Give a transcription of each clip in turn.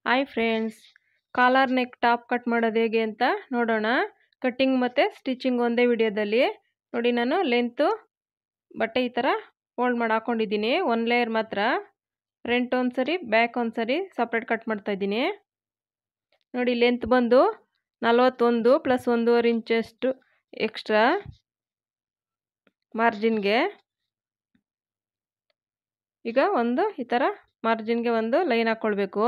Hi friends, collar neck top cut ಮಾಡೋದು ಹೇಗೆ ಅಂತ ನೋಡೋಣ. ಕಟ್ಟಿಂಗ್ ಮತ್ತು ಸ್ಟಿಚಿಂಗ್ ಒಂದೇ ವಿಡಿಯೋದಲ್ಲಿ ನೋಡಿ. ನಾನು ಲೆಂತು ಬಟ್ಟೆ ಈ ಥರ ಫೋಲ್ಡ್ ಮಾಡಿ ಹಾಕ್ಕೊಂಡಿದ್ದೀನಿ. ಒಂದು ಲೇಯರ್ ಮಾತ್ರ, ಫ್ರಂಟ್ ಒಂದು ಸರಿ ಬ್ಯಾಕ್ ಒಂದು ಸರಿ ಸಪ್ರೇಟ್ ಕಟ್ ಮಾಡ್ತಾಯಿದ್ದೀನಿ. ನೋಡಿ, ಲೆಂತ್ ಬಂದು 41 ಪ್ಲಸ್ 1.5 ಇಂಚಷ್ಟು ಎಕ್ಸ್ಟ್ರಾ ಮಾರ್ಜಿನ್ಗೆ. ಈಗ ಒಂದು ಈ ಥರ ಮಾರ್ಜಿನ್ಗೆ ಒಂದು ಲೈನ್ ಹಾಕ್ಕೊಳ್ಬೇಕು.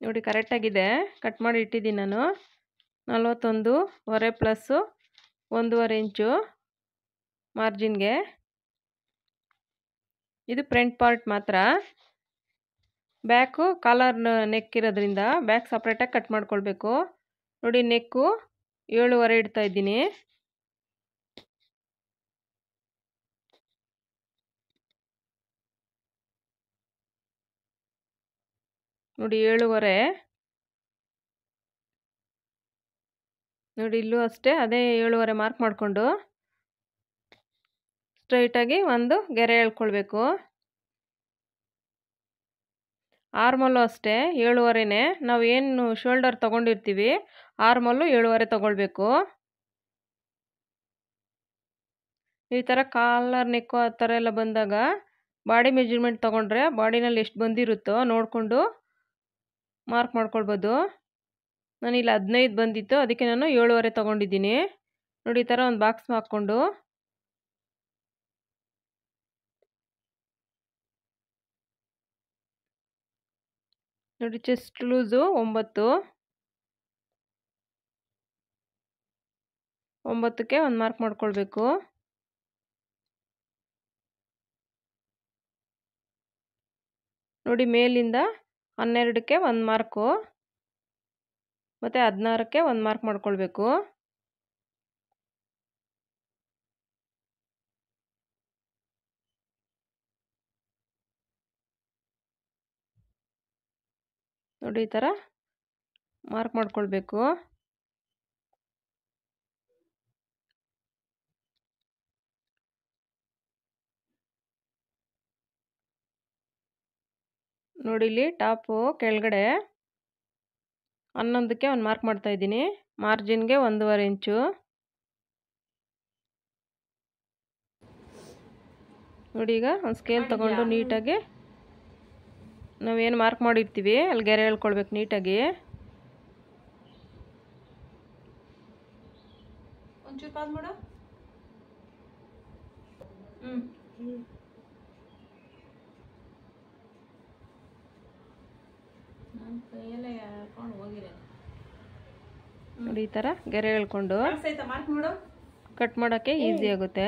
ನೋಡಿ, ಕರೆಕ್ಟಾಗಿದೆ. ಕಟ್ ಮಾಡಿ ಇಟ್ಟಿದ್ದೀನಿ ನಾನು. 41.5 ಪ್ಲಸ್ಸು 1.5 ಇಂಚು ಮಾರ್ಜಿನ್ಗೆ. ಇದು ಫ್ರಂಟ್ ಪಾರ್ಟ್ ಮಾತ್ರ. ಬ್ಯಾಕು ಕಾಲರ್ ನೆಕ್ ಇರೋದ್ರಿಂದ ಬ್ಯಾಕ್ ಸಪ್ರೇಟಾಗಿ ಕಟ್ ಮಾಡ್ಕೊಳ್ಬೇಕು. ನೋಡಿ, ನೆಕ್ಕು 7.5 ಇಡ್ತಾ ಇದ್ದೀನಿ. ನೋಡಿ, 7.5. ನೋಡಿ, ಇಲ್ಲೂ ಅಷ್ಟೇ ಅದೇ 7.5 ಮಾರ್ಕ್ ಮಾಡಿಕೊಂಡು ಸ್ಟ್ರೈಟಾಗಿ ಒಂದು ಗೆರೆ ಎಳ್ಕೊಳ್ಬೇಕು. ಆರ್ಮಲ್ಲು ಅಷ್ಟೇ 7.5ನೇ. ನಾವು ಏನು ಶೋಲ್ಡರ್ ತೊಗೊಂಡಿರ್ತೀವಿ ಆರ್ಮಲ್ಲು 7.5 ತೊಗೊಳ್ಬೇಕು. ಈ ಥರ ಕಾಲರ್ ನೆಕ್ಕು ಆ ಥರ ಎಲ್ಲ ಬಂದಾಗ ಬಾಡಿ ಮೆಜರ್ಮೆಂಟ್ ತೊಗೊಂಡ್ರೆ ಬಾಡಿನಲ್ಲಿ ಎಷ್ಟು ಬಂದಿರುತ್ತೋ ನೋಡಿಕೊಂಡು ಮಾರ್ಕ್ ಮಾಡ್ಕೊಳ್ಬೋದು. ನಾನಿಲ್ಲಿ 15 ಬಂದಿತ್ತು, ಅದಕ್ಕೆ ನಾನು 7.5 ತೊಗೊಂಡಿದ್ದೀನಿ. ನೋಡಿ, ಈ ಥರ ಒಂದು ಬಾಕ್ಸ್ ಹಾಕ್ಕೊಂಡು ನೋಡಿ, ಚೆಸ್ಟ್ ಲೂಸು 9ಕ್ಕೆ ಒಂದು ಮಾರ್ಕ್ ಮಾಡ್ಕೊಳ್ಬೇಕು. ನೋಡಿ, ಮೇಲಿಂದ 12ಕ್ಕೆ ಒಂದು ಮಾರ್ಕು ಮತ್ತು 16ಕ್ಕೆ ಒಂದು ಮಾರ್ಕ್ ಮಾಡ್ಕೊಳ್ಬೇಕು. ನೋಡಿ, ಈ ಥರ ಮಾರ್ಕ್ ಮಾಡ್ಕೊಳ್ಬೇಕು. ನೋಡಿ, ಇಲ್ಲಿ ಟಾಪು ಕೆಳಗಡೆ 11ಕ್ಕೆ ಒಂದು ಮಾರ್ಕ್ ಮಾಡ್ತಾಯಿದ್ದೀನಿ. ಮಾರ್ಜಿನ್ಗೆ 1.5 ಇಂಚು. ನೋಡಿ, ಈಗ ಒಂದು ಸ್ಕೇಲ್ ತಗೊಂಡು ನೀಟಾಗಿ ನಾವೇನು ಮಾರ್ಕ್ ಮಾಡಿರ್ತೀವಿ ಅಲ್ಲಿ ಗೆರೆ ಎಳ್ಕೊಳ್ಬೇಕು ನೀಟಾಗಿ. ಒಂಚೂರು ಪಾಸ್ ಮಾಡು. ನೋಡಿ, ಈ ಥರ ಗೆರೆ ಎಳ್ಕೊಂಡು ಕಟ್ ಮಾಡೋಕ್ಕೆ ಈಸಿ ಆಗುತ್ತೆ.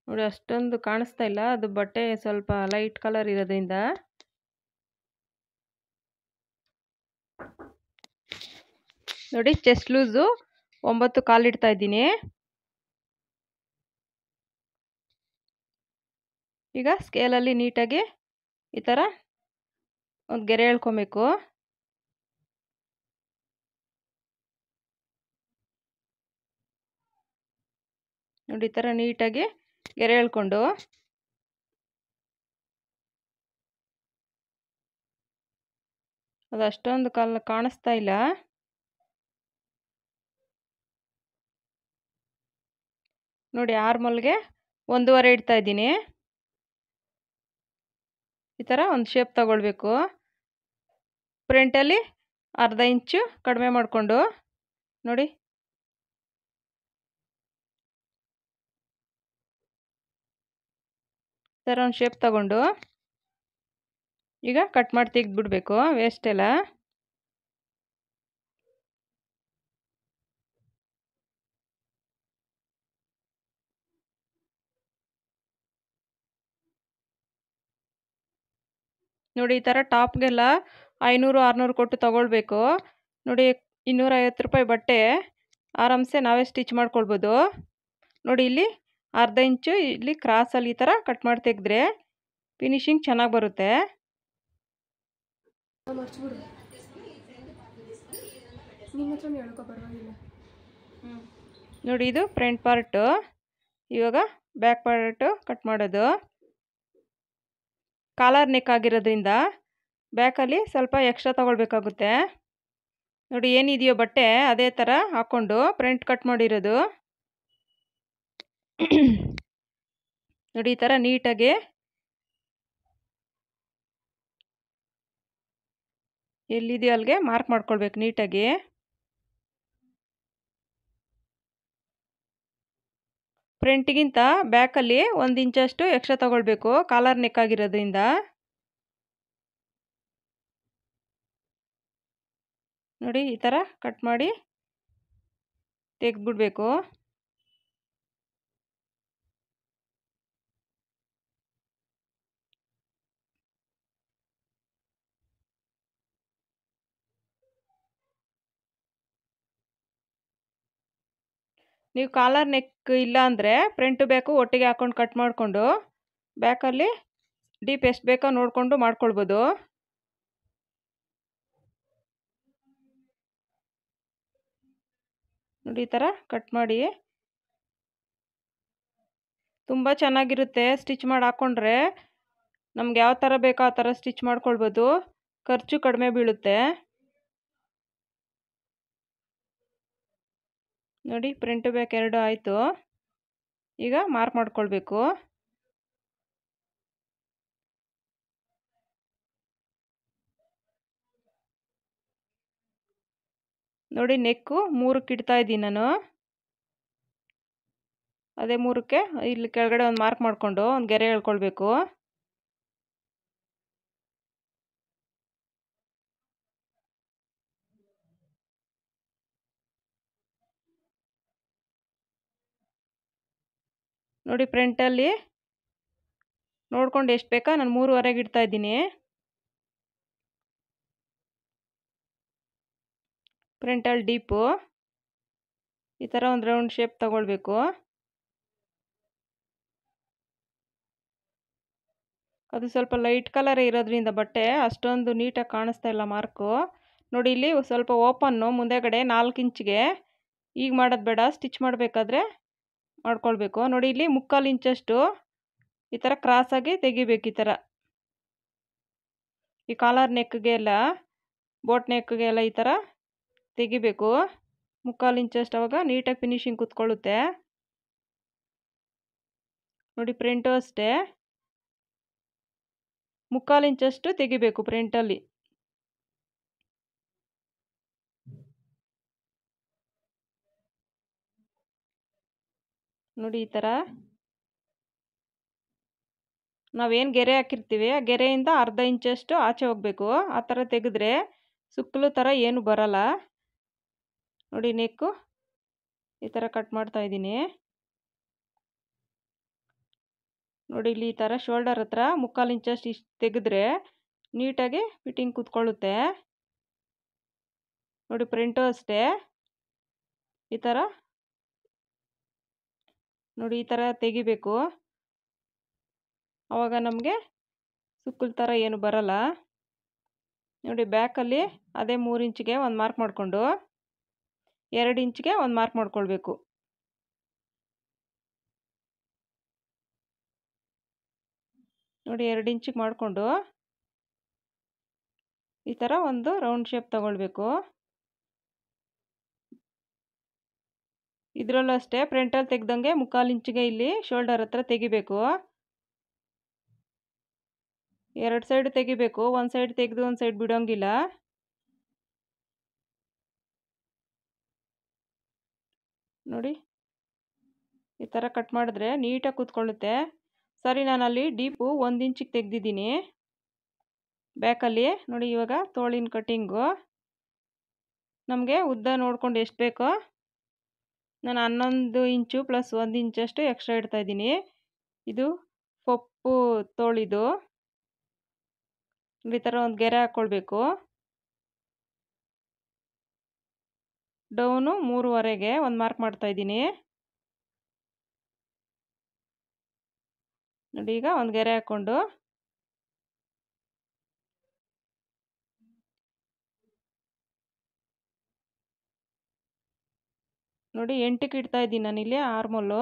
ನೋಡಿ, ಅಷ್ಟೊಂದು ಕಾಣಿಸ್ತಾ ಇಲ್ಲ, ಅದು ಬಟ್ಟೆ ಸ್ವಲ್ಪ ಲೈಟ್ ಕಲರ್ ಇರೋದ್ರಿಂದ. ನೋಡಿ, ಚೆಸ್ಟ್ ಲೂಸು 9.25 ಇಡ್ತಾ ಇದ್ದೀನಿ. ಈಗ ಸ್ಕೇಲಲ್ಲಿ ನೀಟಾಗಿ ಈ ಥರ ಒಂದು ಗೆರೆ ಎಳ್ಕೊಬೇಕು. ನೋಡಿ, ಈ ಥರ ನೀಟಾಗಿ ಗೆರೆ ಎಳ್ಕೊಂಡು ಅದು ಅಷ್ಟೊಂದು ಕಾಣಿಸ್ತಾ ಇಲ್ಲ. ನೋಡಿ, ಆರ್ಮಲ್ಗೆ 1.5 ಇಡ್ತಾ ಇದ್ದೀನಿ. ಈ ಥರ ಒಂದು ಶೇಪ್ ತಗೊಳ್ಬೇಕು. ಫ್ರಂಟಲ್ಲಿ 1/2 ಇಂಚು ಕಡಿಮೆ ಮಾಡಿಕೊಂಡು ನೋಡಿ, ಈ ಥರ ಒಂದು ಶೇಪ್ ತಗೊಂಡು ಈಗ ಕಟ್ ಮಾಡಿ ತೆಗೆದ್ಬಿಡ್ಬೇಕು ವೇಸ್ಟ್ ಎಲ್ಲ. ನೋಡಿ, ಈ ಥರ ಟಾಪ್ಗೆಲ್ಲ 500-600 ಕೊಟ್ಟು ತಗೊಳ್ಬೇಕು. ನೋಡಿ 250 ರೂಪಾಯಿ ಬಟ್ಟೆ ಆರಾಮ್ಸೆ ನಾವೇ ಸ್ಟಿಚ್ ಮಾಡ್ಕೊಳ್ಬೋದು. ನೋಡಿ ಇಲ್ಲಿ ಅರ್ಧ ಇಂಚು ಇಲ್ಲಿ ಕ್ರಾಸಲ್ಲಿ ಈ ಥರ ಕಟ್ ಮಾಡಿ ತೆಗೆದ್ರೆ ಫಿನಿಶಿಂಗ್ ಚೆನ್ನಾಗಿ ಬರುತ್ತೆ. ನೋಡಿ ಇದು ಫ್ರಂಟ್ ಪಾರ್ಟು. ಇವಾಗ ಬ್ಯಾಕ್ ಪಾರ್ಟು ಕಟ್ ಮಾಡೋದು. ಕಾಲರ್ ನೆಕ್ ಆಗಿರೋದ್ರಿಂದ ಬ್ಯಾಕಲ್ಲಿ ಸ್ವಲ್ಪ ಎಕ್ಸ್ಟ್ರಾ ತಗೊಳ್ಬೇಕಾಗುತ್ತೆ. ನೋಡಿ ಏನಿದೆಯೋ ಬಟ್ಟೆ ಅದೇ ಥರ ಹಾಕ್ಕೊಂಡು ಫ್ರಂಟ್ ಕಟ್ ಮಾಡಿರೋದು. ನೋಡಿ ಈ ಥರ ನೀಟಾಗಿ ಎಲ್ಲಿದೆಯೋ ಅಲ್ಲಿಗೆ ಮಾರ್ಕ್ ಮಾಡ್ಕೊಳ್ಬೇಕು ನೀಟಾಗಿ. ಫ್ರಂಟಿಗಿಂತ ಬ್ಯಾಕಲ್ಲಿ 1 ಇಂಚಷ್ಟು ಎಕ್ಸ್ಟ್ರಾ ತಗೊಳ್ಬೇಕು ಕಾಲರ್ ನೆಕ್ ಆಗಿರೋದ್ರಿಂದ. ನೋಡಿ ಈ ಥರ ಕಟ್ ಮಾಡಿ ತೆಗೆದ್ಬಿಡ್ಬೇಕು. ನೀವು ಕಾಲರ್ ನೆಕ್ ಇಲ್ಲ ಅಂದರೆ ಫ್ರಂಟು ಬ್ಯಾಕು ಒಟ್ಟಿಗೆ ಹಾಕ್ಕೊಂಡು ಕಟ್ ಮಾಡಿಕೊಂಡು ಬ್ಯಾಕಲ್ಲಿ ಡೀಪ್ ಎಷ್ಟು ಬೇಕೋ ನೋಡಿಕೊಂಡು ಮಾಡ್ಕೊಳ್ಬೋದು. ನೋಡಿ ಈ ಥರ ಕಟ್ ಮಾಡಿ ತುಂಬ ಚೆನ್ನಾಗಿರುತ್ತೆ. ಸ್ಟಿಚ್ ಮಾಡಿ ಹಾಕ್ಕೊಂಡ್ರೆ ನಮ್ಗೆ ಯಾವ ಥರ ಬೇಕೋ ಆ ಥರ ಸ್ಟಿಚ್ ಮಾಡ್ಕೊಳ್ಬೋದು. ಖರ್ಚು ಕಡಿಮೆ ಬೀಳುತ್ತೆ. ನೋಡಿ ಫ್ರಂಟು ಬ್ಯಾಕ್ 2 ಆಯಿತು. ಈಗ ಮಾರ್ಕ್ ಮಾಡ್ಕೊಳ್ಬೇಕು. ನೋಡಿ ನೆಕ್ಕು 3ಕ್ಕೆ ಇಡ್ತಾ ಇದ್ದೀನಿ ನಾನು. ಅದೇ 3ಕ್ಕೆ ಇಲ್ಲಿ ಕೆಳಗಡೆ ಒಂದು ಮಾರ್ಕ್ ಮಾಡಿಕೊಂಡು ಒಂದು ಗೆರೆ ಎಳ್ಕೊಳ್ಬೇಕು. ನೋಡಿ ಫ್ರಂಟಲ್ಲಿ ನೋಡ್ಕೊಂಡು ಎಷ್ಟು ಬೇಕಾ ನಾನು 3ವರೆಗೆ ಇಡ್ತಾ ಇದ್ದೀನಿ. ಫ್ರಂಟಲ್ಲಿ ಡೀಪು ಈ ಥರ ಒಂದು ರೌಂಡ್ ಶೇಪ್ ತಗೊಳ್ಬೇಕು. ಅದು ಸ್ವಲ್ಪ ಲೈಟ್ ಕಲರ್ ಇರೋದ್ರಿಂದ ಬಟ್ಟೆ ಅಷ್ಟೊಂದು ನೀಟಾಗಿ ಕಾಣಿಸ್ತಾ ಇಲ್ಲ ಮಾರ್ಕು. ನೋಡಿ ಇಲ್ಲಿ ಸ್ವಲ್ಪ ಓಪನ್ನು ಮುಂದೆಗಡೆ 4 ಇಂಚಿಗೆ. ಈಗ ಮಾಡೋದು ಬೇಡ, ಸ್ಟಿಚ್ ಮಾಡಬೇಕಾದ್ರೆ ಮಾಡ್ಕೊಳ್ಬೇಕು. ನೋಡಿ ಇಲ್ಲಿ 3/4 ಇಂಚಷ್ಟು ಈ ಥರ ಕ್ರಾಸಾಗಿ ತೆಗಿಬೇಕು. ಈ ಥರ ಈ ಕಾಲರ್ ನೆಕ್ಗೆ ಎಲ್ಲ ಬೋಟ್ ನೆಕ್ಗೆ ಎಲ್ಲ ಈ ಥರ ತೆಗಿಬೇಕು 3/4 ಇಂಚಷ್ಟು. ಅವಾಗ ನೀಟಾಗಿ ಫಿನಿಶಿಂಗ್ ಕೂತ್ಕೊಳ್ಳುತ್ತೆ. ನೋಡಿ ಫ್ರಂಟು ಅಷ್ಟೇ 3/4 ಇಂಚಷ್ಟು ತೆಗಿಬೇಕು ಫ್ರಂಟಲ್ಲಿ. ನೋಡಿ ಈ ಥರ ನಾವೇನು ಗೆರೆ ಹಾಕಿರ್ತೀವಿ ಆ ಗೆರೆಯಿಂದ ಅರ್ಧ ಇಂಚಷ್ಟು ಆಚೆ ಹೋಗಬೇಕು. ಆ ಥರ ತೆಗೆದ್ರೆ ಸುಕ್ಕಲು ಥರ ಏನು ಬರಲ್ಲ. ನೋಡಿ ನೆಕ್ಕು ಈ ಥರ ಕಟ್ ಮಾಡ್ತಾ ಇದ್ದೀನಿ. ನೋಡಿ ಇಲ್ಲಿ ಈ ಥರ ಶೋಲ್ಡರ್ ಹತ್ರ 3/4 ಇಂಚಷ್ಟು ಇಷ್ಟು ತೆಗೆದ್ರೆ ನೀಟಾಗಿ ಫಿಟ್ಟಿಂಗ್ ಕೂತ್ಕೊಳ್ಳುತ್ತೆ. ನೋಡಿ ಫ್ರಂಟು ಅಷ್ಟೇ ಈ ಥರ ನೋಡಿ ಈ ಥರ ತೆಗಿಬೇಕು. ಆವಾಗ ನಮಗೆ ಸುಕ್ಕಲ್ ಥರ ಏನು ಬರಲ್ಲ. ನೋಡಿ ಬ್ಯಾಕಲ್ಲಿ ಅದೇ 3 ಇಂಚಿಗೆ ಒಂದು ಮಾರ್ಕ್ ಮಾಡಿಕೊಂಡು 2 ಇಂಚಿಗೆ ಒಂದು ಮಾರ್ಕ್ ಮಾಡ್ಕೊಳ್ಬೇಕು. ನೋಡಿ 2 ಇಂಚಿಗೆ ಮಾಡಿಕೊಂಡು ಈ ಥರ ಒಂದು ರೌಂಡ್ ಶೇಪ್ ತಗೊಳ್ಬೇಕು. ಇದರಲ್ಲೂ ಅಷ್ಟೇ ಫ್ರಂಟಲ್ಲಿ ತೆಗ್ದಂಗೆ 3/4 ಇಂಚಿಗೆ ಇಲ್ಲಿ ಶೋಲ್ಡರ್ ಹತ್ರ ತೆಗಿಬೇಕು. 2 ಸೈಡ್ ತೆಗಿಬೇಕು. ಒಂದು ಸೈಡ್ ತೆಗೆದು ಒಂದು ಸೈಡ್ ಬಿಡೋಂಗಿಲ್ಲ. ನೋಡಿ ಈ ಥರ ಕಟ್ ಮಾಡಿದ್ರೆ ನೀಟಾಗಿ ಕೂತ್ಕೊಳ್ಳುತ್ತೆ. ಸರಿ ನಾನಲ್ಲಿ ಡೀಪು 1 ಇಂಚಿಗೆ ತೆಗೆದಿದ್ದೀನಿ ಬ್ಯಾಕಲ್ಲಿ. ನೋಡಿ ಇವಾಗ ತೋಳಿನ ಕಟ್ಟಿಂಗು ನಮಗೆ ಉದ್ದ ನೋಡ್ಕೊಂಡು ಎಷ್ಟು ಬೇಕೋ ನಾನು 11 ಇಂಚು ಪ್ಲಸ್ 1 ಇಂಚಷ್ಟು ಎಕ್ಸ್ಟ್ರಾ ಇಡ್ತಾಯಿದ್ದೀನಿ. ಇದು ಪಪ್ಪು ತೋಳಿದು. ಈ ಥರ ಒಂದು ಗೆರೆ ಹಾಕ್ಕೊಳ್ಬೇಕು. ಡೌನು 3.5ಗೆ ಒಂದು ಮಾರ್ಕ್ ಮಾಡ್ತಾಯಿದ್ದೀನಿ. ನೋಡಿ ಈಗ ಒಂದು ಗೆರೆ ಹಾಕ್ಕೊಂಡು ನೋಡಿ 8ಕ್ಕೆ ಇಡ್ತಾ ಇದ್ದೀನಿ ನಾನಿಲ್ಲಿ ಆರ್ಮೋಲು.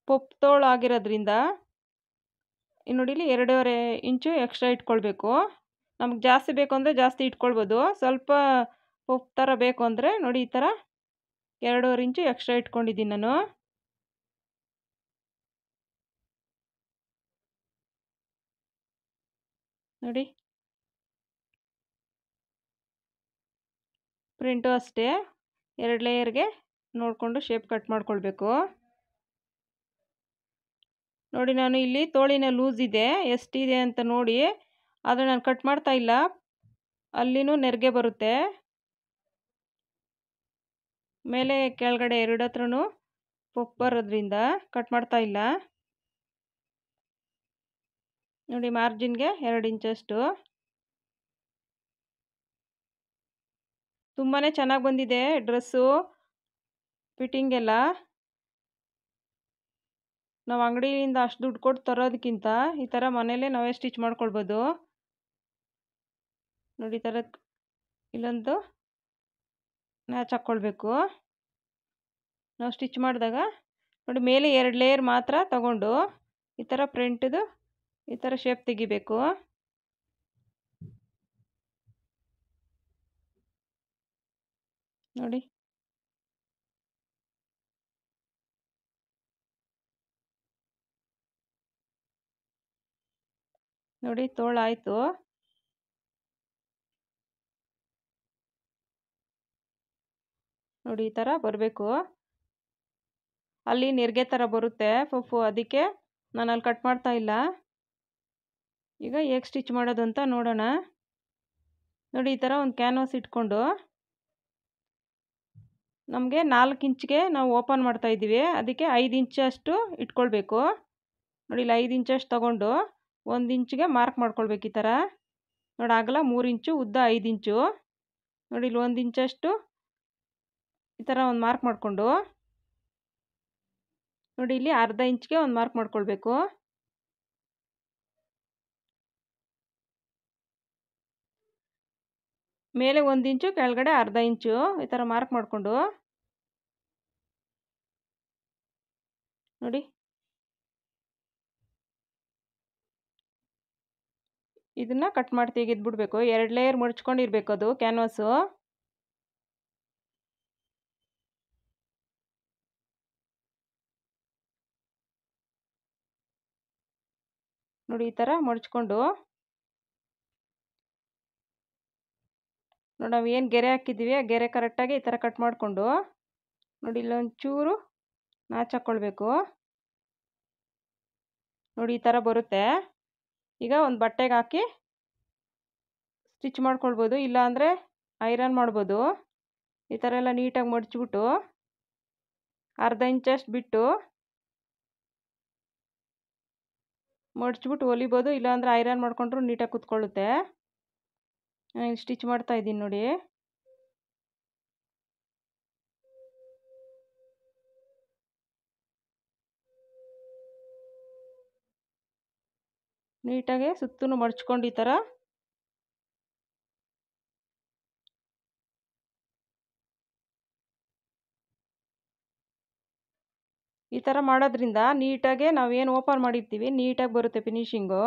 ಪೊಪ್ಪು ತೋಳು ಆಗಿರೋದ್ರಿಂದ ನೋಡಿ ಇಲ್ಲಿ 2.5 ಇಂಚು ಎಕ್ಸ್ಟ್ರಾ ಇಟ್ಕೊಳ್ಬೇಕು. ನಮ್ಗೆ ಜಾಸ್ತಿ ಬೇಕು ಅಂದರೆ ಜಾಸ್ತಿ ಇಟ್ಕೊಳ್ಬೋದು. ಸ್ವಲ್ಪ ಪೊಪ್ಪು ಥರ ಬೇಕು ಅಂದರೆ ನೋಡಿ ಈ ಥರ 2.5 ಇಂಚು ಎಕ್ಸ್ಟ್ರಾ ಇಟ್ಕೊಂಡಿದ್ದೀನಿ ನಾನು. ನೋಡಿ ಪ್ರಿಂಟು ಅಷ್ಟೇ 2 ಲೇಯರ್ಗೆ ನೋಡಿಕೊಂಡು ಶೇಪ್ ಕಟ್ ಮಾಡ್ಕೊಳ್ಬೇಕು. ನೋಡಿ ನಾನು ಇಲ್ಲಿ ತೋಳಿನ ಲೂಸ್ ಇದೆ ಎಷ್ಟಿದೆ ಅಂತ ನೋಡಿ, ಆದರೆ ನಾನು ಕಟ್ ಮಾಡ್ತಾ ಇಲ್ಲ, ಅಲ್ಲಿನೂ ನೆರಿಗೆ ಬರುತ್ತೆ. ಮೇಲೆ ಕೆಳಗಡೆ ಎರಡು ಹತ್ರನೂ ಪೊಪ್ಪು ಬರೋದ್ರಿಂದ ಕಟ್ ಮಾಡ್ತಾ ಇಲ್ಲ. ನೋಡಿ ಮಾರ್ಜಿನ್ಗೆ 2 ಇಂಚಷ್ಟು. ತುಂಬಾ ಚೆನ್ನಾಗಿ ಬಂದಿದೆ ಡ್ರೆಸ್ಸು ಫಿಟ್ಟಿಂಗ್ ಎಲ್ಲ. ನಾವು ಅಂಗಡಿಯಿಂದ ಅಷ್ಟು ದುಡ್ಡು ಕೊಟ್ಟು ತರೋದಕ್ಕಿಂತ ಈ ಥರ ಮನೇಲೇ ನಾವೇ ಸ್ಟಿಚ್ ಮಾಡ್ಕೊಳ್ಬೋದು. ನೋಡಿ ಈ ಥರ ಇಲ್ಲೊಂದು ಮ್ಯಾಚ್ ಹಾಕ್ಕೊಳ್ಬೇಕು. ನಾವು ಸ್ಟಿಚ್ ಮಾಡಿದಾಗ ನೋಡಿ ಮೇಲೆ 2 ಲೇಯರ್ ಮಾತ್ರ ತಗೊಂಡು ಈ ಥರ ಪ್ರಿಂಟ್ದು ಈ ಥರ ಶೇಪ್ ತೆಗಿಬೇಕು. ನೋಡಿ ನೋಡಿ ತೋಳಾಯಿತು. ನೋಡಿ ಈ ಥರ ಬರಬೇಕು. ಅಲ್ಲಿ ನೆರಿಗೆ ಥರ ಬರುತ್ತೆ ಪೊಪ್ಪು, ಅದಕ್ಕೆ ನಾನು ಅಲ್ಲಿ ಕಟ್ ಮಾಡ್ತಾ ಇಲ್ಲ. ಈಗ ಹೇಗೆ ಸ್ಟಿಚ್ ಮಾಡೋದು ಅಂತ ನೋಡೋಣ. ನೋಡಿ ಈ ಥರ ಒಂದು ಕ್ಯಾನ್ವಾಸ್ ಇಟ್ಕೊಂಡು ನಮಗೆ 4 ಇಂಚ್ಗೆ ನಾವು ಓಪನ್ ಮಾಡ್ತಾ ಇದ್ದೀವಿ, ಅದಕ್ಕೆ 5 ಇಂಚಷ್ಟು ಇಟ್ಕೊಳ್ಬೇಕು. ನೋಡಿ ಇಲ್ಲಿ 5 ಇಂಚಷ್ಟು ತಗೊಂಡು 1 ಇಂಚಿಗೆ ಮಾರ್ಕ್ ಮಾಡ್ಕೊಳ್ಬೇಕು ಈ ಥರ. ನೋಡಿ ಅಗಲ 3 ಇಂಚು, ಉದ್ದ 5 ಇಂಚು. ನೋಡಿ ಇಲ್ಲಿ 1 ಇಂಚಷ್ಟು ಈ ಥರ ಒಂದು ಮಾರ್ಕ್ ಮಾಡಿಕೊಂಡು ನೋಡಿ ಇಲ್ಲಿ ಅರ್ಧ ಇಂಚ್ಗೆ ಒಂದು ಮಾರ್ಕ್ ಮಾಡ್ಕೊಳ್ಬೇಕು. ಮೇಲೆ 1 ಇಂಚು, ಕೆಳಗಡೆ ಅರ್ಧ ಇಂಚು ಈ ಥರ ಮಾರ್ಕ್ ಮಾಡಿಕೊಂಡು ನೋಡಿ ಇದನ್ನು ಕಟ್ ಮಾಡಿ ತೆಗೆದ್ಬಿಡ್ಬೇಕು. 2 ಲೇಯರ್ ಮಡ್ಚ್ಕೊಂಡಿರ್ಬೇಕು ಅದು ಕ್ಯಾನ್ವಾಸು. ನೋಡಿ ಈ ಥರ ಮಡ್ಚ್ಕೊಂಡು ನೋಡಿ ನಾವು ಏನು ಗೆರೆ ಹಾಕಿದ್ದೀವಿ ಆ ಗೆರೆ ಕರೆಕ್ಟಾಗಿ ಈ ಥರ ಕಟ್ ಮಾಡಿಕೊಂಡು ನೋಡಿ ಇಲ್ಲೊಂಚೂರು ನಾಚ್ ಹಾಕ್ಕೊಳ್ಬೇಕು. ನೋಡಿ ಈ ಥರ ಬರುತ್ತೆ. ಈಗ ಒಂದು ಬಟ್ಟೆಗೆ ಹಾಕಿ ಸ್ಟಿಚ್ ಮಾಡ್ಕೊಳ್ಬೋದು, ಇಲ್ಲಾಂದರೆ ಐರನ್ ಮಾಡ್ಬೋದು. ಈ ಥರ ಎಲ್ಲ ನೀಟಾಗಿ ಮಡ್ಚಿಬಿಟ್ಟು ಅರ್ಧ ಇಂಚಷ್ಟು ಬಿಟ್ಟು ಮಡ್ಚಿಬಿಟ್ಟು ಹೊಲಿಬೋದು, ಇಲ್ಲಾಂದರೆ ಐರನ್ ಮಾಡಿಕೊಂಡ್ರು ನೀಟಾಗಿ ಕುತ್ಕೊಳ್ಳುತ್ತೆ. ನಾನು ಸ್ಟಿಚ್ ಮಾಡ್ತಾ ಇದ್ದೀನಿ ನೋಡಿ. ನೀಟಾಗಿ ಸುತ್ತೂ ಮಡ್ಚ್ಕೊಂಡು ಈ ಥರ ಮಾಡೋದ್ರಿಂದ ನೀಟಾಗೆ ನಾವೇನು ಓಪನ್ ಮಾಡಿರ್ತೀವಿ ನೀಟಾಗಿ ಬರುತ್ತೆ ಫಿನಿಶಿಂಗು.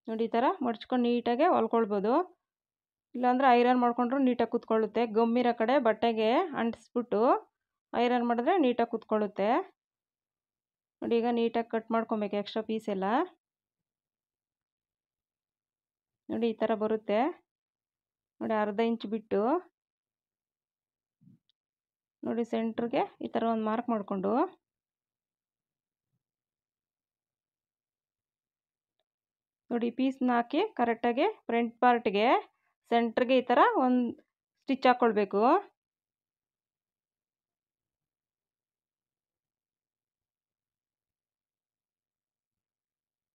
ನೋಡಿ ಈ ಥರ ಮಡ್ಚ್ಕೊಂಡು ನೀಟಾಗೆ ಹೊಲ್ಕೊಳ್ಬೋದು, ಇಲ್ಲಾಂದರೆ ಐರನ್ ಮಾಡಿಕೊಂಡ್ರು ನೀಟಾಗಿ ಕುತ್ಕೊಳ್ಳುತ್ತೆ. ಗಮ್ಮಿರೋ ಕಡೆ ಬಟ್ಟೆಗೆ ಅಂಟಿಸ್ಬಿಟ್ಟು ಐರನ್ ಮಾಡಿದ್ರೆ ನೀಟಾಗಿ ಕುತ್ಕೊಳ್ಳುತ್ತೆ. ನೋಡಿ ಈಗ ನೀಟಾಗಿ ಕಟ್ ಮಾಡ್ಕೊಬೇಕು ಎಕ್ಸ್ಟ್ರಾ ಪೀಸ್ ಎಲ್ಲ. ನೋಡಿ ಈ ಥರ ಬರುತ್ತೆ. ನೋಡಿ ಅರ್ಧ ಇಂಚ್ ಬಿಟ್ಟು ನೋಡಿ ಸೆಂಟ್ರಿಗೆ ಈ ಥರ ಒಂದು ಮಾರ್ಕ್ ಮಾಡಿಕೊಂಡು ನೋಡಿ ಪೀಸ್ನ ಹಾಕಿ ಕರೆಕ್ಟಾಗಿ ಫ್ರಂಟ್ ಪಾರ್ಟ್ಗೆ ಸೆಂಟ್ರಿಗೆ ಈ ಥರ ಒಂದು ಸ್ಟಿಚ್ ಹಾಕ್ಕೊಳ್ಬೇಕು.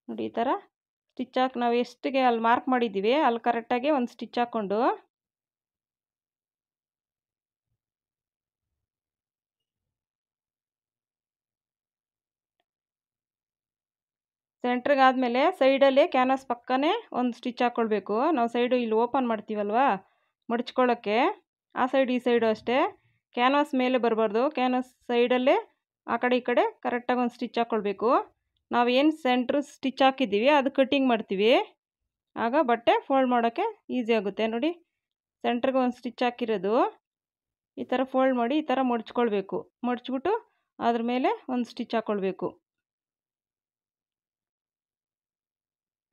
ನೋಡಿ ಈ ಥರ ಸ್ಟಿಚ್ ಹಾಕಿ ನಾವು ಎಷ್ಟಿಗೆ ಅಲ್ಲಿ ಮಾರ್ಕ್ ಮಾಡಿದ್ದೀವಿ ಅಲ್ಲಿ ಕರೆಕ್ಟಾಗಿ ಒಂದು ಸ್ಟಿಚ್ ಹಾಕ್ಕೊಂಡು ಸೆಂಟ್ರಿಗೆ ಆದಮೇಲೆ ಸೈಡಲ್ಲಿ ಕ್ಯಾನ್ವಾಸ್ ಪಕ್ಕನೇ ಒಂದು ಸ್ಟಿಚ್ ಹಾಕ್ಕೊಳ್ಬೇಕು. ನಾವು ಸೈಡು ಇಲ್ಲಿ ಓಪನ್ ಮಾಡ್ತೀವಲ್ವ ಮಡ್ಚ್ಕೊಳ್ಳೋಕ್ಕೆ, ಆ ಸೈಡ್ ಈ ಸೈಡು ಅಷ್ಟೇ ಕ್ಯಾನ್ವಾಸ್ ಮೇಲೆ ಬರಬಾರ್ದು. ಕ್ಯಾನ್ವಾಸ್ ಸೈಡಲ್ಲೇ ಆ ಕಡೆ ಈ ಕಡೆ ಕರೆಕ್ಟಾಗಿ ಒಂದು ಸ್ಟಿಚ್ ಹಾಕ್ಕೊಳ್ಬೇಕು. ನಾವು ಏನು ಸೆಂಟ್ರ್ ಸ್ಟಿಚ್ ಹಾಕಿದ್ದೀವಿ ಅದು ಕಟ್ಟಿಂಗ್ ಮಾಡ್ತೀವಿ, ಆಗ ಬಟ್ಟೆ ಫೋಲ್ಡ್ ಮಾಡೋಕ್ಕೆ ಈಸಿ ಆಗುತ್ತೆ. ನೋಡಿ, ಸೆಂಟ್ರಿಗೆ ಒಂದು ಸ್ಟಿಚ್ ಹಾಕಿರೋದು ಈ ಥರ ಫೋಲ್ಡ್ ಮಾಡಿ ಈ ಥರ ಮಡ್ಚ್ಕೊಳ್ಬೇಕು. ಮಡ್ಚ್ಬಿಟ್ಟು ಅದ್ರ ಮೇಲೆ ಒಂದು ಸ್ಟಿಚ್ ಹಾಕ್ಕೊಳ್ಬೇಕು.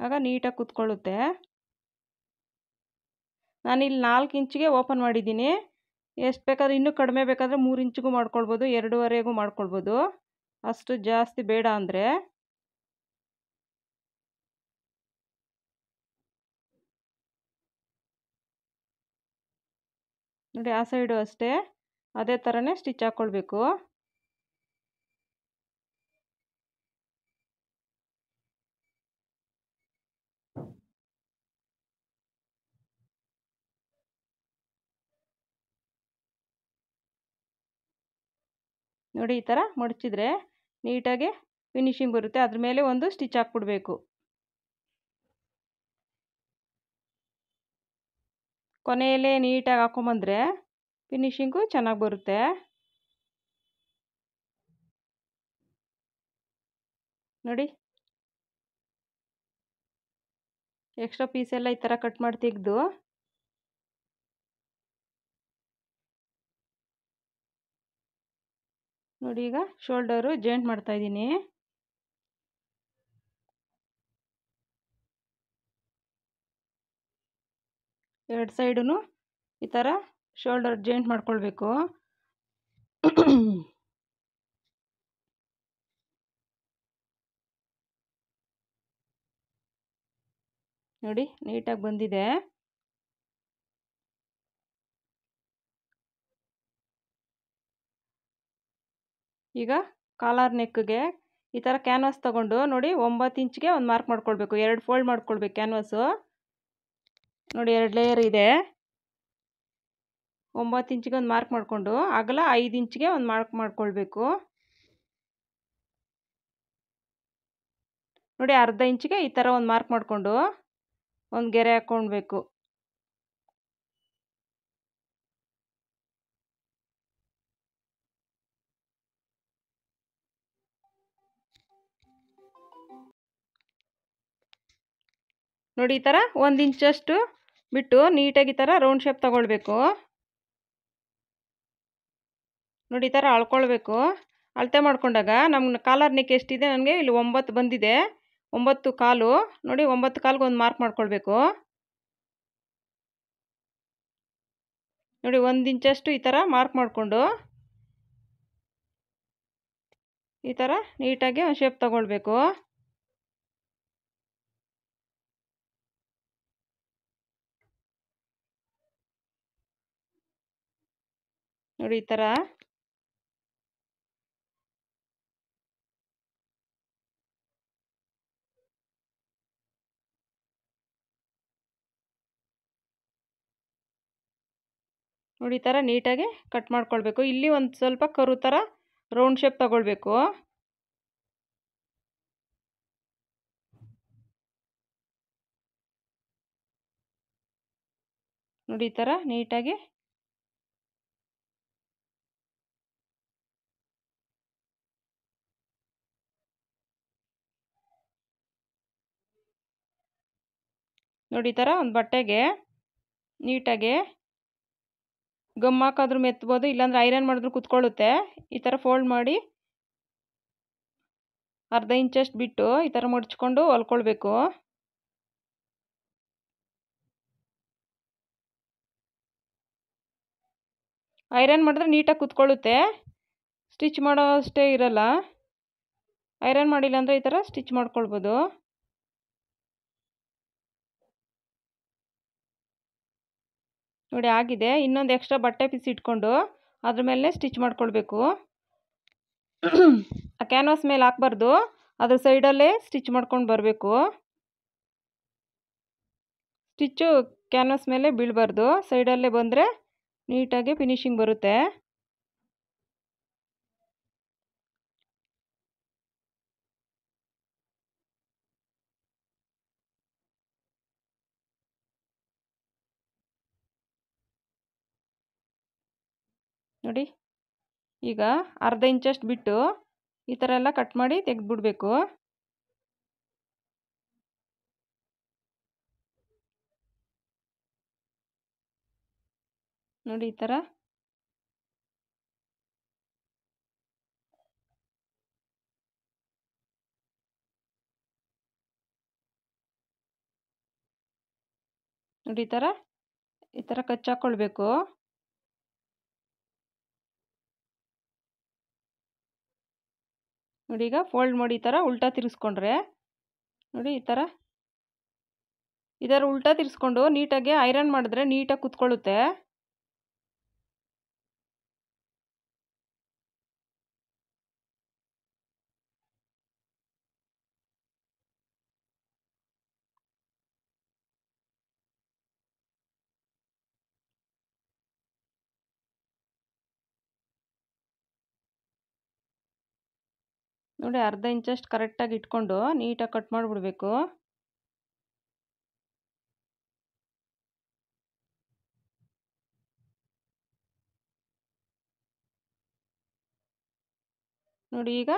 ಆಗ ನೀಟಾಗಿ ಕೂತ್ಕೊಳ್ಳುತ್ತೆ. ನಾನಿಲ್ಲಿ 4 ಇಂಚಿಗೆ ಓಪನ್ ಮಾಡಿದ್ದೀನಿ. ಎಷ್ಟು ಬೇಕಾದ್ರೆ ಇನ್ನೂ ಕಡಿಮೆ ಬೇಕಾದರೆ 3 ಇಂಚಿಗೂ ಮಾಡ್ಕೊಳ್ಬೋದು, 2.5ಗೂ ಮಾಡ್ಕೊಳ್ಬೋದು. ಅಷ್ಟು ಜಾಸ್ತಿ ಬೇಡ ಅಂದರೆ ನೋಡಿ, ಆ ಸೈಡು ಅಷ್ಟೇ ಅದೇ ಥರನೇ ಸ್ಟಿಚ್ ಹಾಕ್ಕೊಳ್ಬೇಕು. ನೋಡಿ, ಈ ಥರ ಮಡಚಿದ್ರೆ ನೀಟಾಗಿ ಫಿನಿಶಿಂಗ್ ಬರುತ್ತೆ. ಅದ್ರ ಮೇಲೆ ಒಂದು ಸ್ಟಿಚ್ ಹಾಕ್ಬಿಡ್ಬೇಕು. ಕೊನೆಯಲ್ಲೇ ನೀಟಾಗಿ ಹಾಕ್ಕೊಂಬಂದ್ರೆ ಫಿನಿಶಿಂಗು ಚೆನ್ನಾಗಿ ಬರುತ್ತೆ. ನೋಡಿ, ಎಕ್ಸ್ಟ್ರಾ ಪೀಸ್ ಎಲ್ಲ ಈ ಥರ ಕಟ್ ಮಾಡಿ ತೆಗೆದು ನೋಡಿ, ಈಗ ಶೋಲ್ಡರು ಜಾಯಿಂಟ್ ಮಾಡ್ತಾಯಿದ್ದೀನಿ. ಎರಡು ಸೈಡೂ ಈ ಥರ ಶೋಲ್ಡರ್ ಜಾಯಿಂಟ್ ಮಾಡ್ಕೊಳ್ಬೇಕು. ನೋಡಿ, ನೀಟಾಗಿ ಬಂದಿದೆ. ಈಗ ಕಾಲರ್ ನೆಕ್ಗೆ ಈ ಥರ ಕ್ಯಾನ್ವಾಸ್ ತೊಗೊಂಡು ನೋಡಿ 9 ಇಂಚಿಗೆ ಒಂದು ಮಾರ್ಕ್ ಮಾಡ್ಕೊಳ್ಬೇಕು. 2 ಫೋಲ್ಡ್ ಮಾಡ್ಕೊಳ್ಬೇಕು ಕ್ಯಾನ್ವಾಸು. ನೋಡಿ, 2 ಲೇಯರ್ ಇದೆ. 9 ಇಂಚಿಗೆ ಒಂದು ಮಾರ್ಕ್ ಮಾಡಿಕೊಂಡು ಅಗಲ 5 ಇಂಚಿಗೆ ಒಂದು ಮಾರ್ಕ್ ಮಾಡ್ಕೊಳ್ಬೇಕು. ನೋಡಿ, ಅರ್ಧ ಇಂಚಿಗೆ ಈ ಥರ ಒಂದು ಮಾರ್ಕ್ ಮಾಡಿಕೊಂಡು ಒಂದು ಗೆರೆ ಹಾಕ್ಕೊಳ್ಬೇಕು. ನೋಡಿ, ಈ ಥರ 1 ಇಂಚಷ್ಟು ಬಿಟ್ಟು ನೀಟಾಗಿ ಈ ಥರ ರೌಂಡ್ ಶೇಪ್ ತಗೊಳ್ಬೇಕು. ನೋಡಿ, ಈ ಥರ ಅಳ್ಕೊಳ್ಬೇಕು. ಅಳತೆ ಮಾಡ್ಕೊಂಡಾಗ ನಮ್ಮ ಕಾಲರ್ ನೆಕ್ ಎಷ್ಟಿದೆ, ನನಗೆ ಇಲ್ಲಿ 9 ಬಂದಿದೆ. 9 ಕಾಲು. ನೋಡಿ, 9 ಕಾಲ್ಗೆ ಒಂದು ಮಾರ್ಕ್ ಮಾಡ್ಕೊಳ್ಬೇಕು. ನೋಡಿ, 1 ಇಂಚಷ್ಟು ಈ ಥರ ಮಾರ್ಕ್ ಮಾಡಿಕೊಂಡು ಈ ಥರ ನೀಟಾಗಿ ಒಂದು ಶೇಪ್ ತಗೊಳ್ಬೇಕು. ನೋಡಿ, ಈ ಥರ ನೋಡಿ, ಈ ಥರ ನೀಟಾಗಿ ಕಟ್ ಮಾಡ್ಕೊಳ್ಬೇಕು. ಇಲ್ಲಿ ಒಂದು ಸ್ವಲ್ಪ ಕರು ಥರ ರೌಂಡ್ ಶೇಪ್ ತಗೊಳ್ಬೇಕು. ನೋಡಿ, ಈ ಥರ ನೀಟಾಗಿ ನೋಡಿ, ಈ ಥರ ಒಂದು ಬಟ್ಟೆಗೆ ನೀಟಾಗಿ ಗಮ್ ಹಾಕಾದ್ರೂ ಮೆತ್ಬೋದು, ಇಲ್ಲಾಂದರೆ ಐರನ್ ಮಾಡಿದ್ರೂ ಕುತ್ಕೊಳ್ಳುತ್ತೆ. ಈ ಥರ ಫೋಲ್ಡ್ ಮಾಡಿ ಅರ್ಧ ಇಂಚಷ್ಟು ಬಿಟ್ಟು ಈ ಥರ ಮಡ್ಚ್ಕೊಂಡು ಹೊಲ್ಕೊಳ್ಬೇಕು. ಐರನ್ ಮಾಡಿದ್ರೆ ನೀಟಾಗಿ ಕುತ್ಕೊಳ್ಳುತ್ತೆ, ಸ್ಟಿಚ್ ಮಾಡೋ ಅಷ್ಟೇ ಇರಲ್ಲ. ಐರನ್ ಮಾಡಿಲ್ಲ ಅಂದರೆ ಈ ಥರ ಸ್ಟಿಚ್ ಮಾಡ್ಕೊಳ್ಬೋದು. ನೋಡಿ, ಆಗಿದೆ. ಇನ್ನೊಂದು ಎಕ್ಸ್ಟ್ರಾ ಬಟ್ಟೆ ಪೀಸ್ ಇಟ್ಕೊಂಡು ಅದ್ರ ಮೇಲೆ ಸ್ಟಿಚ್ ಮಾಡ್ಕೊಳ್ಬೇಕು. ಆ ಕ್ಯಾನ್ವಾಸ್ ಮೇಲೆ ಹಾಕ್ಬಾರ್ದು, ಅದ್ರ ಸೈಡಲ್ಲೇ ಸ್ಟಿಚ್ ಮಾಡ್ಕೊಂಡು ಬರಬೇಕು. ಸ್ಟಿಚ್ಚು ಕ್ಯಾನ್ವಾಸ್ ಮೇಲೆ ಬೀಳಬಾರ್ದು, ಸೈಡಲ್ಲೇ ಬಂದರೆ ನೀಟಾಗಿ ಫಿನಿಶಿಂಗ್ ಬರುತ್ತೆ. ನೋಡಿ, ಈಗ ಅರ್ಧ ಇಂಚಷ್ಟು ಬಿಟ್ಟು ಈ ಥರ ಎಲ್ಲ ಕಟ್ ಮಾಡಿ ತೆಗೆದುಬಿಡಬೇಕು. ನೋಡಿ ಈ ಥರ. ನೋಡಿ ಈ ಥರ ಕಚ್ಚಾಕೊಳ್ಬೇಕು. ನೋಡಿ, ಈಗ ಫೋಲ್ಡ್ ಮಾಡಿ ಈ ಥರ ಉಲ್ಟಾ ತಿರ್ಸ್ಕೊಂಡ್ರೆ ನೋಡಿ ಈ ಥರ ಇದರ ಉಲ್ಟಾ ತಿರ್ಸ್ಕೊಂಡು ನೀಟಾಗಿ ಐರನ್ ಮಾಡಿದ್ರೆ ನೀಟಾಗಿ ಕುತ್ಕೊಳ್ಳುತ್ತೆ. ನೋಡಿ, ಅರ್ಧ ಇಂಚಷ್ಟು ಕರೆಕ್ಟಾಗಿ ಇಟ್ಕೊಂಡು ನೀಟಾಗಿ ಕಟ್ ಮಾಡಿಬಿಡ್ಬೇಕು. ನೋಡಿ, ಈಗ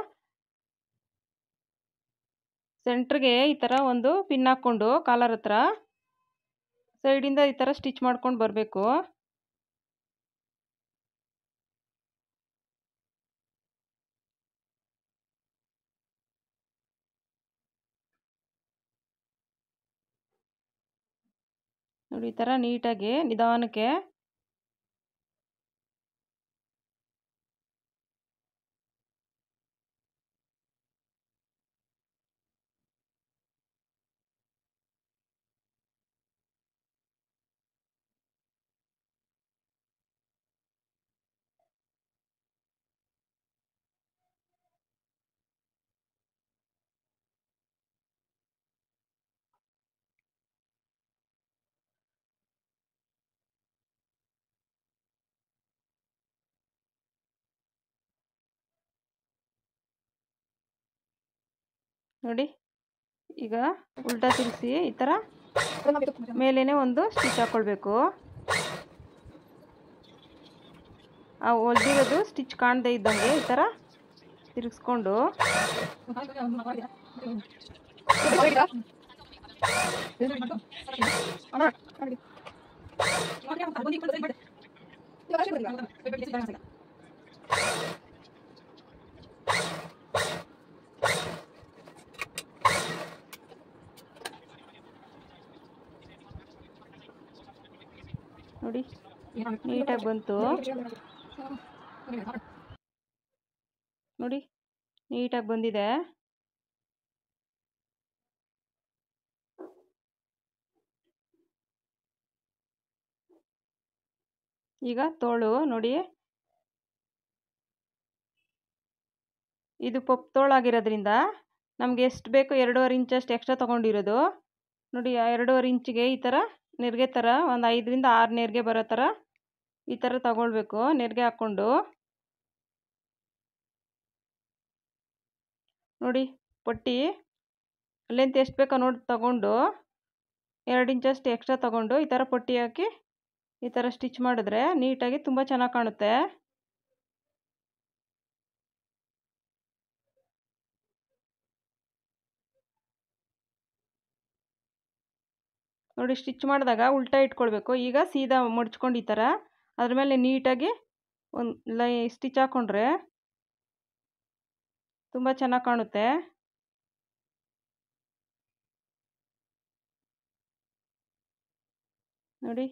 ಸೆಂಟ್ರಿಗೆ ಈ ಥರ ಒಂದು ಪಿನ್ ಹಾಕ್ಕೊಂಡು ಕಾಲರ್ ಹತ್ರ ಸೈಡಿಂದ ಈ ಥರ ಸ್ಟಿಚ್ ಮಾಡ್ಕೊಂಡು ಬರಬೇಕು. ನೋಡಿ, ಈ ಥರ ನೀಟಾಗಿ ನಿಧಾನಕ್ಕೆ ನೋಡಿ, ಈಗ ಉಲ್ಟಾ ತಿರುಗಿಸಿ ಈ ಥರ ಮೇಲೇನೆ ಒಂದು ಸ್ಟಿಚ್ ಹಾಕ್ಕೊಳ್ಬೇಕು. ಆ ಹೊಲ್ದಿರೋದು ಸ್ಟಿಚ್ ಕಾಣದೇ ಇದ್ದಂಗೆ ಈ ಥರ ತಿರುಗಿಸ್ಕೊಂಡು ನೋಡಿ ನೀಟಾಗಿ ಬಂತು. ನೋಡಿ ನೀಟಾಗಿ ಬಂದಿದೆ. ಈಗ ತೋಳು ನೋಡಿ, ಇದು ಪಪ್ ತೋಳಾಗಿರೋದ್ರಿಂದ ನಮಗೆ ಎಷ್ಟು ಬೇಕು 2.5 ಇಂಚಷ್ಟು ಎಕ್ಸ್ಟ್ರಾ ತೊಗೊಂಡಿರೋದು. ನೋಡಿ, ಆ 2.5 ಇಂಚಿಗೆ ಈ ಥರ ನೆರಿಗೆ ಥರ ಒಂದು 5ರಿಂದ 6 ನೆರಿಗೆ ಬರೋ ಥರ ಈ ಥರ ತಗೊಳ್ಬೇಕು. ನೆರಿಗೆ ಹಾಕ್ಕೊಂಡು ನೋಡಿ, ಪಟ್ಟಿ ಲೆಂತ್ ಎಷ್ಟು ಬೇಕೋ ನೋಡಿ ತಗೊಂಡು 2 ಇಂಚಷ್ಟು ಎಕ್ಸ್ಟ್ರಾ ತಗೊಂಡು ಈ ಥರ ಪಟ್ಟಿ ಹಾಕಿ ಈ ಥರ ಸ್ಟಿಚ್ ಮಾಡಿದ್ರೆ ನೀಟಾಗಿ ತುಂಬ ಚೆನ್ನಾಗಿ ಕಾಣುತ್ತೆ. ನೋಡಿ, ಸ್ಟಿಚ್ ಮಾಡಿದಾಗ ಉಲ್ಟಾ ಇಟ್ಕೊಳ್ಬೇಕು. ಈಗ ಸೀದಾ ಮಡ್ಚ್ಕೊಂಡು ಈ ಥರ ಅದ್ರ ಮೇಲೆ ನೀಟಾಗಿ ಒಂದು ಸ್ಟಿಚ್ ಹಾಕ್ಕೊಂಡ್ರೆ ತುಂಬ ಚೆನ್ನಾಗಿ ಕಾಣುತ್ತೆ. ನೋಡಿ,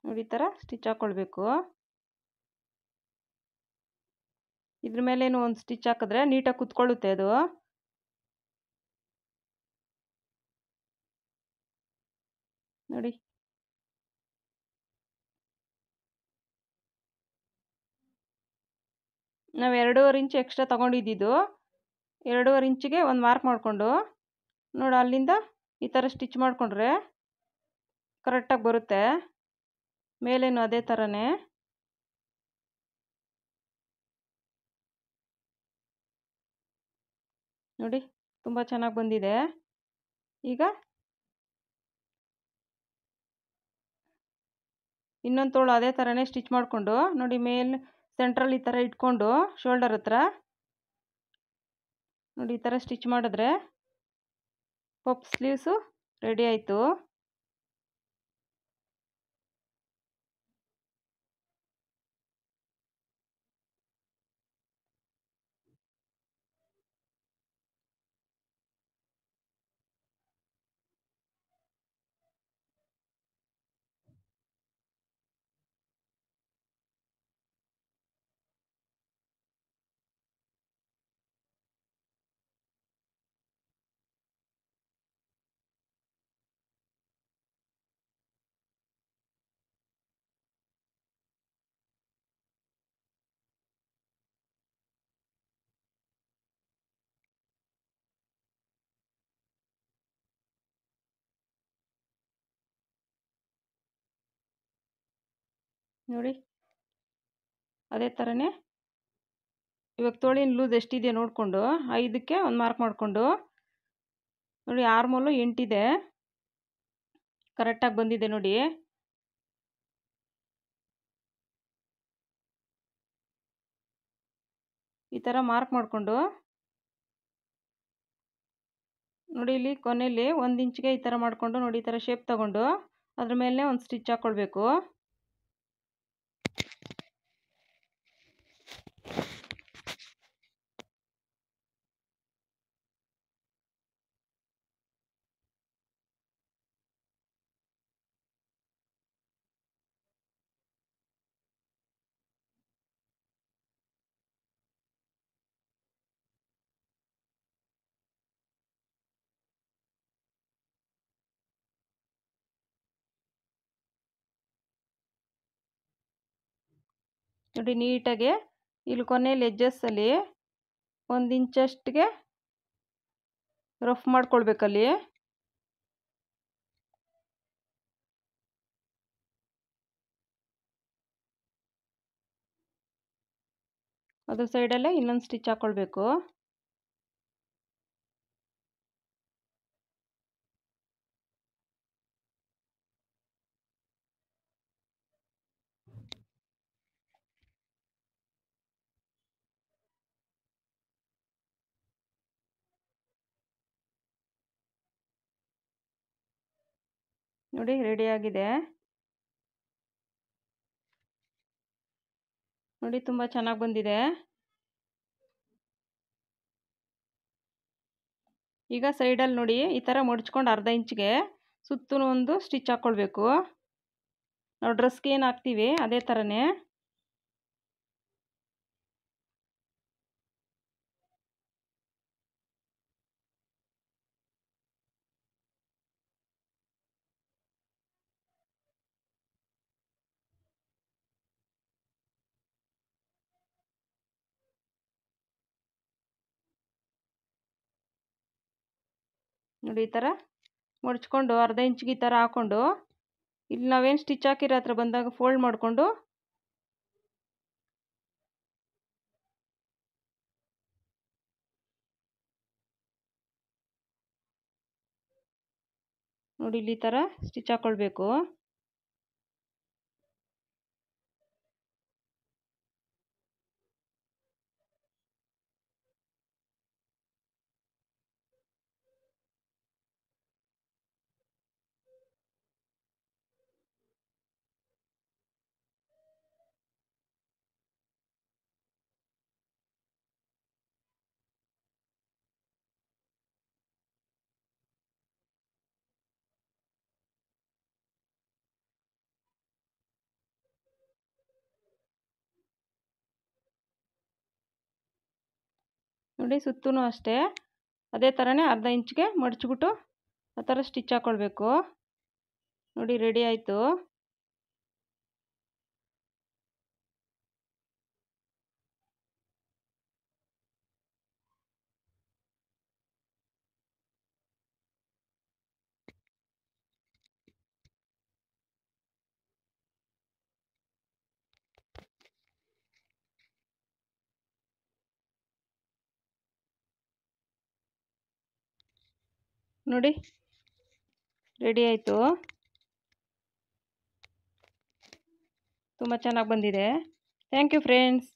ನೋಡಿ ಈ ಥರ ಸ್ಟಿಚ್ ಹಾಕ್ಕೊಳ್ಬೇಕು. ಇದ್ರ ಮೇಲೇನು ಒಂದು ಸ್ಟಿಚ್ ಹಾಕಿದ್ರೆ ನೀಟಾಗಿ ಕುತ್ಕೊಳ್ಳುತ್ತೆ ಅದು. ನೋಡಿ, ನಾವು 2.5 ಇಂಚ್ ಎಕ್ಸ್ಟ್ರಾ ತೊಗೊಂಡಿದ್ದು. 2.5 ಇಂಚಿಗೆ ಒಂದು ಮಾರ್ಕ್ ಮಾಡಿಕೊಂಡು ನೋಡಿ ಅಲ್ಲಿಂದ ಈ ಥರ ಸ್ಟಿಚ್ ಮಾಡಿಕೊಂಡ್ರೆ ಕರೆಕ್ಟಾಗಿ ಬರುತ್ತೆ. ಮೇಲೇನು ಅದೇ ಥರನೇ. ನೋಡಿ ತುಂಬ ಚೆನ್ನಾಗಿ ಬಂದಿದೆ. ಈಗ ಇನ್ನೊಂದು ತೋಳು ಅದೇ ಥರನೇ ಸ್ಟಿಚ್ ಮಾಡಿಕೊಂಡು ನೋಡಿ ಮೇಲೆ ಸೆಂಟ್ರಲ್ಲಿ ಈ ಥರ ಇಟ್ಕೊಂಡು ಶೋಲ್ಡರ್ ಹತ್ರ ನೋಡಿ ಈ ಥರ ಸ್ಟಿಚ್ ಮಾಡಿದ್ರೆ ಪಫ್ ಸ್ಲೀವ್ಸು ರೆಡಿ ಆಯಿತು. ನೋಡಿ ಅದೇ ಥರನೇ ಇವಾಗ ತೋಳಿನ ಲೂಸ್ ಎಷ್ಟಿದೆ ನೋಡಿಕೊಂಡು 5ಕ್ಕೆ ಒಂದು ಮಾರ್ಕ್ ಮಾಡಿಕೊಂಡು ನೋಡಿ ಆರ್ಮೋಲು 8 ಇದೆ. ಕರೆಕ್ಟಾಗಿ ಬಂದಿದೆ ನೋಡಿ. ಈ ಥರ ಮಾರ್ಕ್ ಮಾಡಿಕೊಂಡು ನೋಡಿ ಇಲ್ಲಿ ಕೊನೆಯಲ್ಲಿ 1 ಇಂಚಿಗೆ ಈ ಥರ ಮಾಡಿಕೊಂಡು ನೋಡಿ ಈ ಥರ ಶೇಪ್ ತಗೊಂಡು ಅದ್ರ ಮೇಲೆ ಒಂದು ಸ್ಟಿಚ್ ಹಾಕ್ಕೊಳ್ಬೇಕು. ನೋಡಿ ನೀಟಾಗಿ ಇಲ್ಲಿ ಕೊನೆಯಲ್ಲಿ ಎಡ್ಜಸ್ಸಲ್ಲಿ 1 ಇಂಚಷ್ಟಿಗೆ ರಫ್ ಮಾಡ್ಕೊಳ್ಬೇಕಲ್ಲಿ. ಅದ್ರ ಸೈಡಲ್ಲೇ ಇನ್ನೊಂದು ಸ್ಟಿಚ್ ಹಾಕ್ಕೊಳ್ಬೇಕು. ನೋಡಿ ರೆಡಿಯಾಗಿದೆ. ನೋಡಿ ತುಂಬ ಚೆನ್ನಾಗಿ ಬಂದಿದೆ. ಈಗ ಸೈಡಲ್ಲಿ ನೋಡಿ ಈ ಥರ ಮಡ್ಚ್ಕೊಂಡು 1/2 ಇಂಚಿಗೆ ಸುತ್ತೂ ಒಂದು ಸ್ಟಿಚ್ ಹಾಕ್ಕೊಳ್ಬೇಕು. ನಾವು ಡ್ರೆಸ್ಗೆ ಏನು ಹಾಕ್ತೀವಿ ಅದೇ ಥರನೇ. ನೋಡಿ ಈ ಥರ ಮಡ್ಚ್ಕೊಂಡು 1/2 ಇಂಚಿಗೆ ಈ ಥರ ಹಾಕ್ಕೊಂಡು ಇಲ್ಲಿ ನಾವೇನು ಸ್ಟಿಚ್ ಹಾಕಿರೋ ಹತ್ರ ಬಂದಾಗ ಫೋಲ್ಡ್ ಮಾಡಿಕೊಂಡು ನೋಡಿ ಇಲ್ಲಿ ಈ ಥರ ಸ್ಟಿಚ್ ಹಾಕ್ಕೊಳ್ಬೇಕು. ನೋಡಿ ಸುತ್ತೂ ಅಷ್ಟೇ ಅದೇ ಥರನೇ 1/2 ಇಂಚಿಗೆ ಮಡ್ಚಿಬಿಟ್ಟು ಆ ಥರ ಸ್ಟಿಚ್ ಹಾಕ್ಕೊಳ್ಬೇಕು. ನೋಡಿ ರೆಡಿ ಆಯಿತು. ನೋಡಿ ರೆಡಿ ಆಯಿತು. ತುಂಬ ಚೆನ್ನಾಗಿ ಬಂದಿದೆ. Thank you friends.